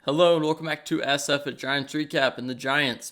Hello and welcome back to SF at Giants Recap. And the Giants,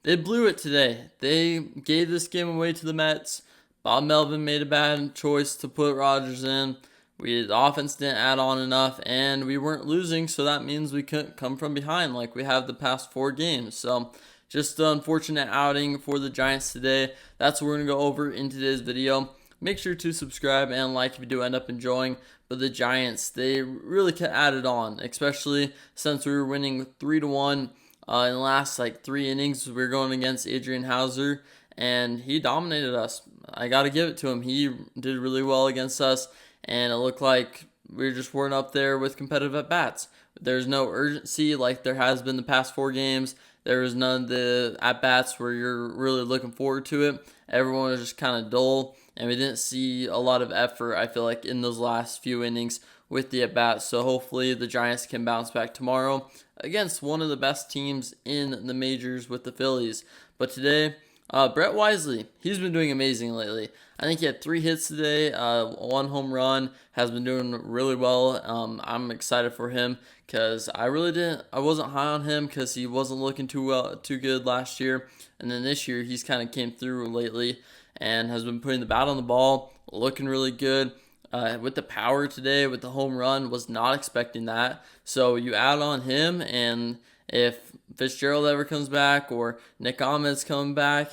they blew it today. They gave this game away to the Mets. Bob Melvin made a bad choice to put Rodgers in. The offense didn't add on enough, and we weren't losing, so that means we couldn't come from behind like we have the past 4 games. So just an unfortunate outing for the Giants today. That's what we're going to go over in today's video. Make sure to subscribe and like if you do end up enjoying. But the Giants, they really added on, especially since we were winning 3-1 in the last 3 innings. We were going against Adrian Houser, and he dominated us. I got to give it to him. He did really well against us, and it looked like we just weren't up there with competitive at-bats. There's no urgency like there has been the past 4 games. There was none of the at-bats where you're really looking forward to it. Everyone was just kind of dull, and we didn't see a lot of effort, I feel like, in those last few innings with the at-bats. So hopefully the Giants can bounce back tomorrow against one of the best teams in the majors with the Phillies. But today, Brett Wisely, he's been doing amazing lately. I think he had 3 hits today, 1 home run, has been doing really well. I'm excited for him because I wasn't high on him because he wasn't looking too good last year. And then this year, he's kind of came through lately and has been putting the bat on the ball, looking really good. With the power today, with the home run, was not expecting that. So you add on him, and if Fitzgerald ever comes back or Nick Ahmed's coming back,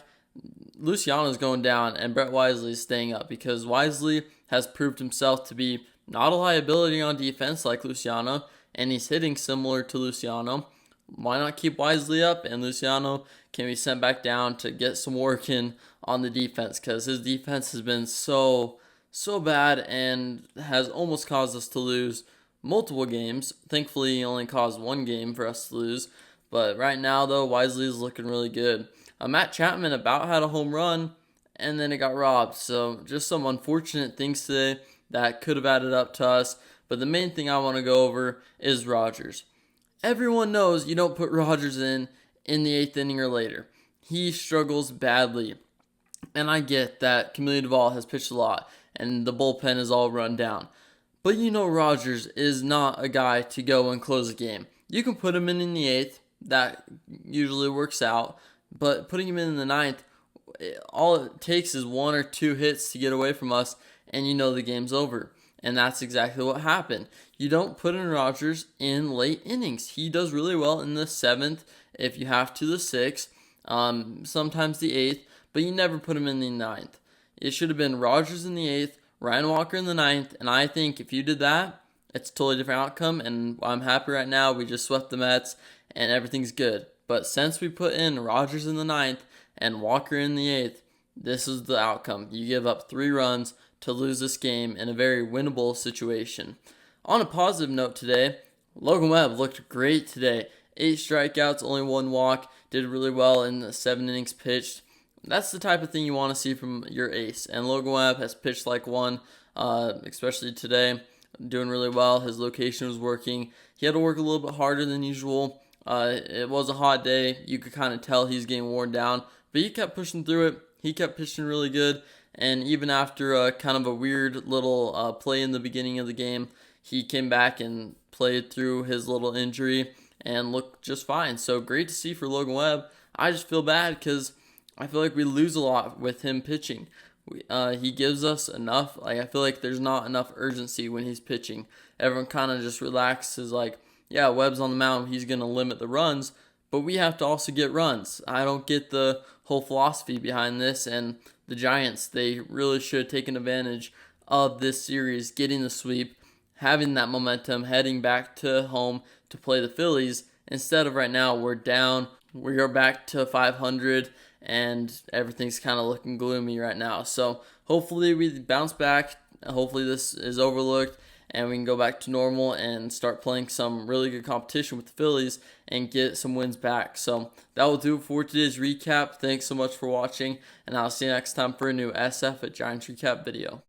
Luciano's going down and Brett Wisely is staying up because Wisely has proved himself to be not a liability on defense like Luciano, and he's hitting similar to Luciano. Why not keep Wisely up, and Luciano can be sent back down to get some work in on the defense because his defense has been so bad and has almost caused us to lose multiple games. Thankfully, he only caused 1 game for us to lose. But right now, though, Wisely is looking really good. Matt Chapman about had a home run, and then it got robbed. So just some unfortunate things today that could have added up to us. But the main thing I want to go over is Rodgers. Everyone knows you don't put Rodgers in the 8th inning or later. He struggles badly. And I get that Camilo Doval has pitched a lot, and the bullpen is all run down. But you know Rodgers is not a guy to go and close a game. You can put him in the 8th. That usually works out. But putting him in the 9th, all it takes is 1 or 2 hits to get away from us, and you know the game's over. And that's exactly what happened. You don't put in Rodgers in late innings. He does really well in the 7th, if you have to, the 6th, sometimes the 8th, but you never put him in the 9th. It should have been Rodgers in the 8th, Ryan Walker in the 9th, and I think if you did that, it's a totally different outcome, and I'm happy right now. We just swept the Mets, and everything's good. But since we put in Rodgers in the 9th and Walker in the 8th, this is the outcome. You give up 3 runs to lose this game in a very winnable situation. On a positive note today, Logan Webb looked great today. 8 strikeouts, only 1 walk, did really well in the 7 innings pitched. That's the type of thing you want to see from your ace. And Logan Webb has pitched like one, especially today, doing really well. His location was working. He had to work a little bit harder than usual. It was a hot day. You could kind of tell he's getting worn down, but he kept pushing through it. He kept pitching really good, and even after kind of a weird little play in the beginning of the game, he came back and played through his little injury and looked just fine. So great to see for Logan Webb. I just feel bad because I feel like we lose a lot with him pitching. He gives us enough. I feel like there's not enough urgency when he's pitching. Everyone kind of just relaxes like, yeah, Webb's on the mound, he's going to limit the runs, but we have to also get runs. I don't get the whole philosophy behind this, and the Giants, they really should have taken advantage of this series, getting the sweep, having that momentum, heading back to home to play the Phillies. Instead of right now, we're down, we are back to 500, and everything's kind of looking gloomy right now. So hopefully we bounce back. Hopefully this is overlooked, and we can go back to normal and start playing some really good competition with the Phillies and get some wins back. So that will do it for today's recap. Thanks so much for watching, and I'll see you next time for a new SF at Giants Recap video.